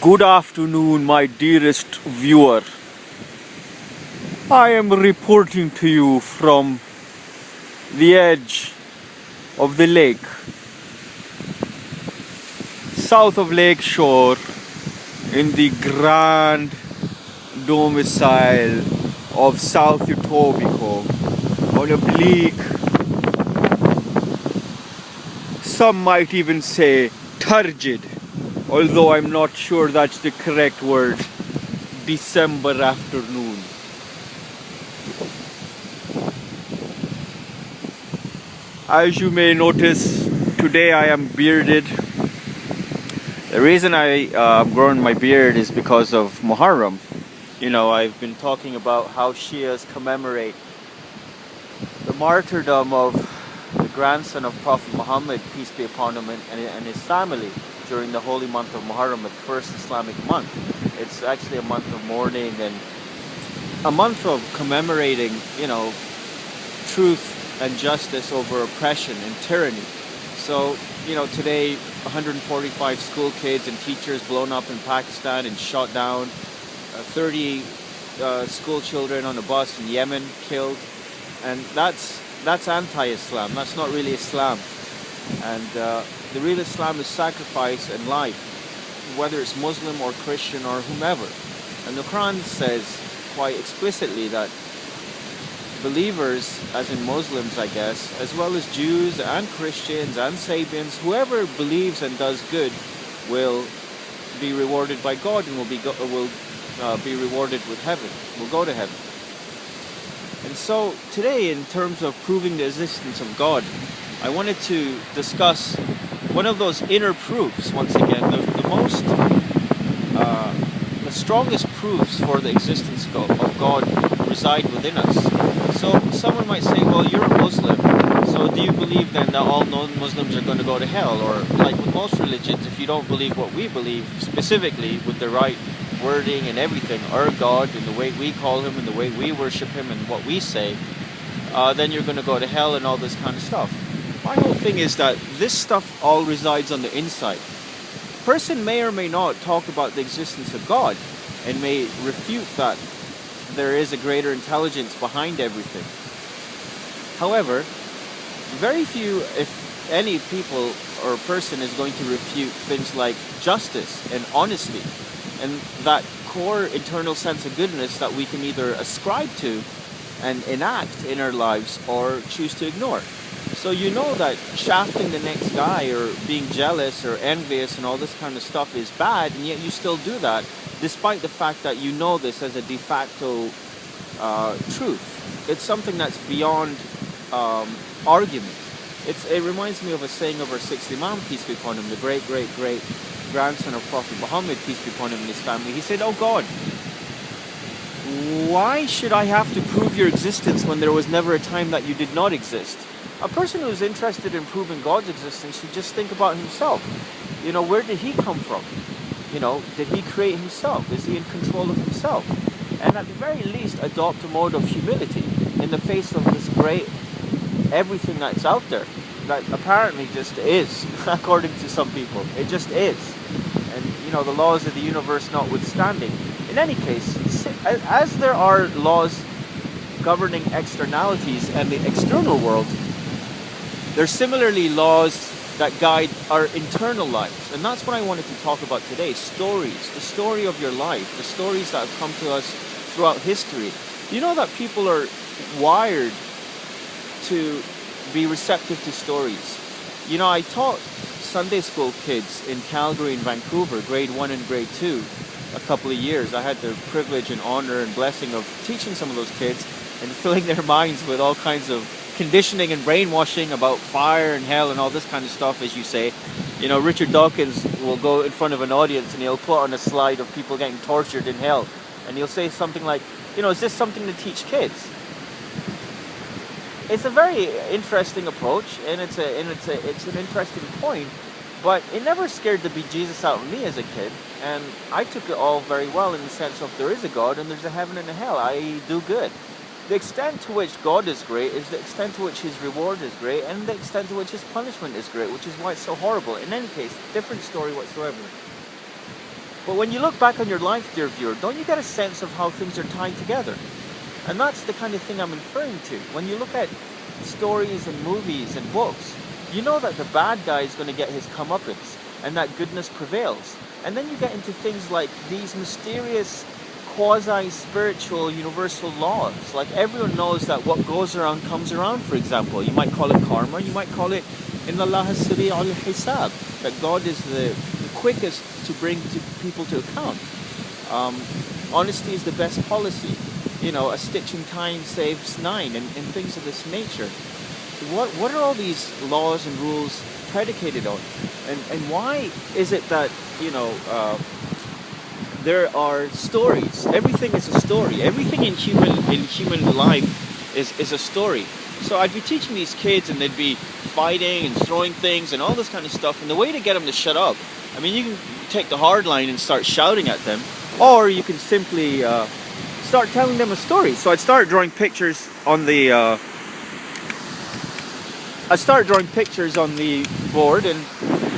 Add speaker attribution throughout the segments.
Speaker 1: Good afternoon, my dearest viewer. I am reporting to you from the edge of the lake, south of Lake Shore, in the grand domicile of South-Etobicoke, on a bleak, some might even say turgid, although I'm not sure that's the correct word, December afternoon. As you may notice, today I am bearded. The reason I'm growing my beard is because of Muharram. You know, I've been talking about how Shias commemorate the martyrdom of the grandson of Prophet Muhammad, peace be upon him, and his family during the holy month of Muharram, the first Islamic month. It's actually a month of mourning and a month of commemorating, you know, truth and justice over oppression and tyranny. So, you know, today 145 school kids and teachers blown up in Pakistan and shot down, 30 school children on a bus in Yemen killed, and that's anti-Islam. That's not really Islam. And the real Islam is sacrifice and life, whether it's Muslim or Christian or whomever. And the Quran says quite explicitly that believers, as in Muslims I guess, as well as Jews and Christians and Sabians, whoever believes and does good will be rewarded by God and will be rewarded with heaven, will go to heaven. And so today, in terms of proving the existence of God, I wanted to discuss one of those inner proofs, once again, the strongest proofs for the existence of God reside within us. So someone might say, well, you're a Muslim, so do you believe then that all non-Muslims are going to go to hell? Or like with most religions, if you don't believe what we believe, specifically with the right wording and everything, our God and the way we call him and the way we worship him and what we say, then you're going to go to hell and all this kind of stuff. My whole thing is that this stuff all resides on the inside. A person may or may not talk about the existence of God and may refute that there is a greater intelligence behind everything. However, very few, if any, people or person is going to refute things like justice and honesty and that core internal sense of goodness that we can either ascribe to and enact in our lives or choose to ignore. So you know that shafting the next guy or being jealous or envious and all this kind of stuff is bad, and yet you still do that despite the fact that you know this as a de facto truth. It's something that's beyond argument. It reminds me of a saying of our sixth Imam, peace be upon him, the great grandson of Prophet Muhammad, peace be upon him, and his family. He said, "Oh God, why should I have to prove your existence when there was never a time that you did not exist?" A person who's interested in proving God's existence should just think about himself. You know, where did he come from? You know, did he create himself? Is he in control of himself? And at the very least, adopt a mode of humility in the face of this great everything that's out there, that apparently just is, according to some people. It just is. And, you know, the laws of the universe notwithstanding. In any case, as there are laws governing externalities and the external world, there's similarly laws that guide our internal lives. And that's what I wanted to talk about today. Stories. The story of your life. The stories that have come to us throughout history. You know that people are wired to be receptive to stories. You know, I taught Sunday school kids in Calgary and Vancouver, grade 1 and grade 2, a couple of years. I had the privilege and honor and blessing of teaching some of those kids and filling their minds with all kinds of conditioning and brainwashing about fire and hell and all this kind of stuff, as you say. You know, Richard-Dawkins will go in front of an audience and he'll put on a slide of people getting tortured in hell. And he'll say something like, you know, is this something to teach kids? It's a very interesting approach, and it's an interesting point, but it never scared the bejesus out of me as a kid. And I took it all very well in the sense of there is a God and there's a heaven and a hell. I do good. The extent to which God is great is the extent to which his reward is great, and the extent to which his punishment is great, which is why it's so horrible. In any case, different story whatsoever. But when you look back on your life, dear viewer, don't you get a sense of how things are tied together? And that's the kind of thing I'm referring to. When you look at stories and movies and books, you know that the bad guy is going to get his comeuppance and that goodness prevails. And then you get into things like these mysterious quasi-spiritual universal laws. Like everyone knows that what goes around comes around, for example. You might call it karma, you might call it Inna Allaha Sari'ul Hisab, that God is the quickest to bring to people to account. Honesty is the best policy. You know, a stitch in time saves 9, and things of this nature. What are all these laws and rules predicated on? And why is it that, you know, there are stories? Everything is a story. Everything in human life is a story. So I'd be teaching these kids and they'd be fighting and throwing things and all this kind of stuff. And the way to get them to shut up, I mean, you can take the hard line and start shouting at them, or you can simply start telling them a story. So I'd start drawing pictures on the board, and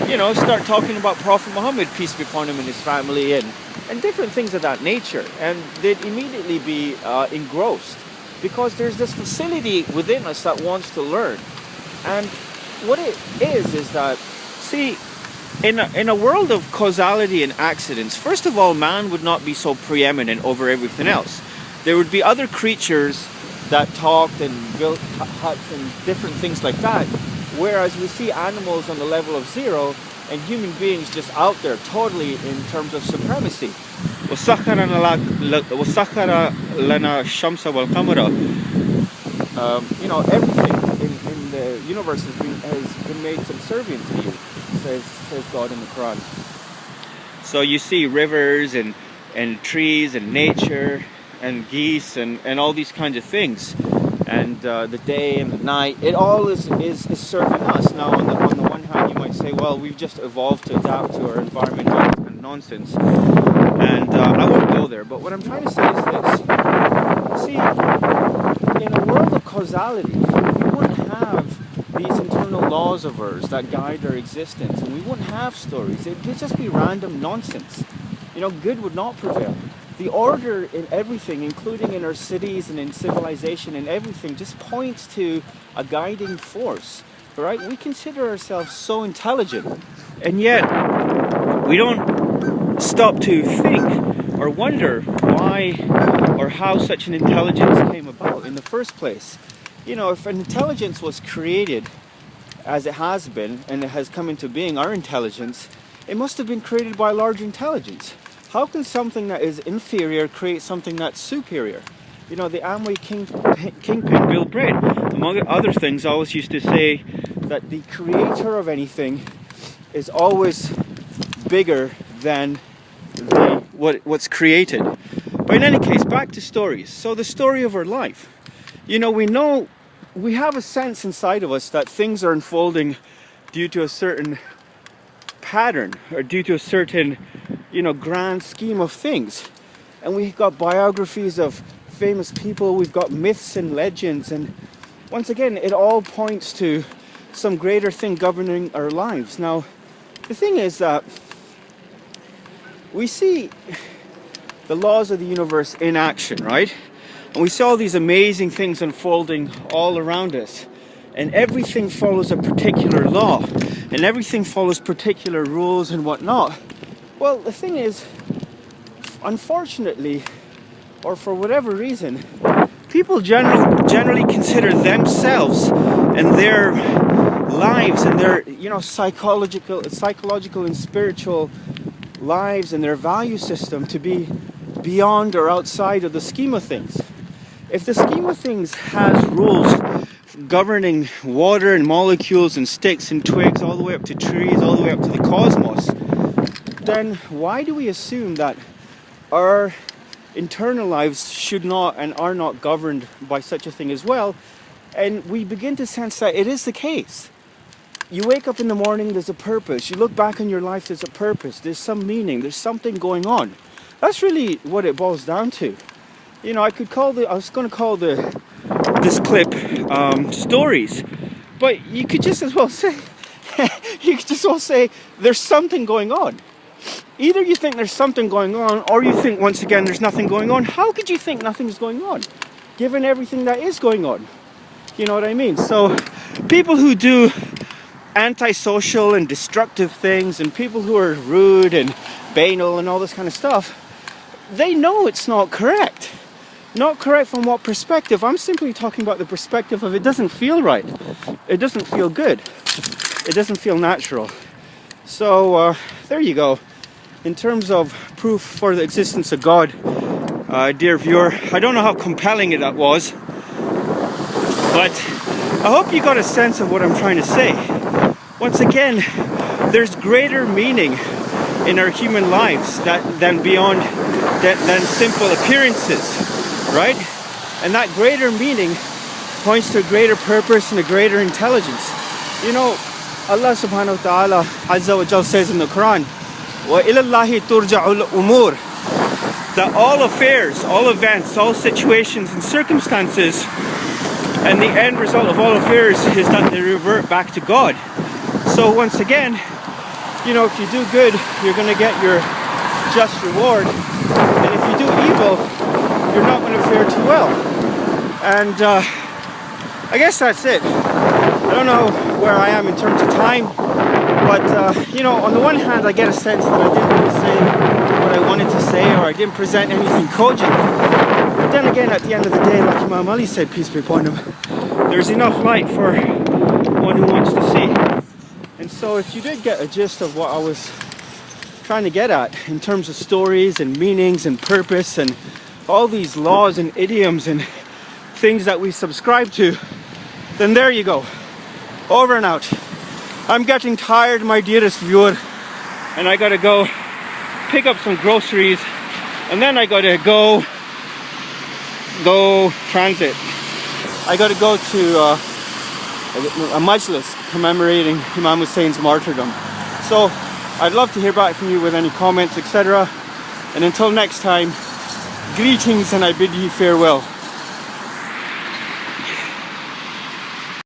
Speaker 1: you know, start talking about Prophet Muhammad, peace be upon him, and his family, and different things of that nature. And they'd immediately be engrossed, because there's this facility within us that wants to learn. And what it is that, see, in a world of causality and accidents, first of all, man would not be so preeminent over everything else. There would be other creatures that talked and built huts and different things like that, whereas we see animals on the level of 0 and human beings just out there totally in terms of supremacy. وَسَخَّرَ لَنَا الشَّمْسَ وَالْقَمَرَ. You know, everything in the universe has been made subservient to you, says God in the Quran. So you see rivers and trees and nature and geese and all these kinds of things, and the day and the night, it all is serving us. Now on the one hand, you might say, well, we've just evolved to adapt to our environment and nonsense, and I won't go there, but what I'm trying to say is this. See, in a world of causality, we wouldn't have these internal laws of ours that guide our existence, and we wouldn't have stories. It'd just be random nonsense. You know, good would not prevail. The order in everything, including in our cities and in civilization and everything, just points to a guiding force, right? We consider ourselves so intelligent, and yet we don't stop to think or wonder why or how such an intelligence came about in the first place. You know, if an intelligence was created, as it has been, and it has come into being, our intelligence, it must have been created by a large intelligence. How can something that is inferior create something that's superior? You know, the Amway kingpin, Bill Braid, among other things, always used to say that the creator of anything is always bigger than what's created. But in any case, back to stories. So the story of our life. You know, we have a sense inside of us that things are unfolding due to a certain pattern, or due to a certain, you know, grand scheme of things. And we've got biographies of famous people, we've got myths and legends, and once again, it all points to some greater thing governing our lives. Now, the thing is that we see the laws of the universe in action, right? And we see all these amazing things unfolding all around us, and everything follows a particular law, and everything follows particular rules and whatnot. Well, the thing is, unfortunately, or for whatever reason, people generally consider themselves and their lives and their, you know, psychological and spiritual lives and their value system to be beyond or outside of the scheme of things. If the scheme of things has rules governing water and molecules and sticks and twigs all the way up to trees, all the way up to the cosmos, then why do we assume that our internal lives should not and are not governed by such a thing as well? And we begin to sense that it is the case. You wake up in the morning, there's a purpose. You look back on your life, there's a purpose. There's some meaning. There's something going on. That's really what it boils down to. You know, I was going to call this clip stories, but you could just as well say, there's something going on.
Speaker 2: Either you think there's something going on, or you think, once again, there's nothing going on. How could you think nothing's going on, given everything that is going on? You know what I mean? So people who do antisocial and destructive things, and people who are rude and banal and all this kind of stuff, they know it's not correct. Not correct from what perspective? I'm simply talking about the perspective of it doesn't feel right. It doesn't feel good. It doesn't feel natural. So there you go. In terms of proof for the existence of God, dear viewer, I don't know how compelling that was, but I hope you got a sense of what I'm trying to say. Once again, there's greater meaning in our human lives than beyond than simple appearances, right? And that greater meaning points to a greater purpose and a greater intelligence. You know, Allah subhanahu wa ta'ala Azza wa Jal says in the Quran, وَإِلَى اللَّهِ تُرْجَعُ الْأُمُورِ, that all affairs, all events, all situations and circumstances, and the end result of all affairs is that they revert back to God. So once again, you know, if you do good, you're going to get your just reward. And if you do evil, you're not going to fare too well. And I guess that's it. I don't know where I am in terms of time, but you know, on the one hand, I get a sense that I didn't really say what I wanted to say, or I didn't present anything cogent. But then again, at the end of the day, like Imam Ali said, peace be upon him, there's enough light for one who wants to see. And so if you did get a gist of what I was trying to get at in terms of stories and meanings and purpose and all these laws and idioms and things that we subscribe to, then there you go. Over and out. I'm getting tired, my dearest viewer, and I gotta go pick up some groceries, and then I gotta go transit. I gotta go to a majlis commemorating Imam Husain's martyrdom. So I'd love to hear back from you with any comments, etc. And until next time, greetings, and I bid ye farewell.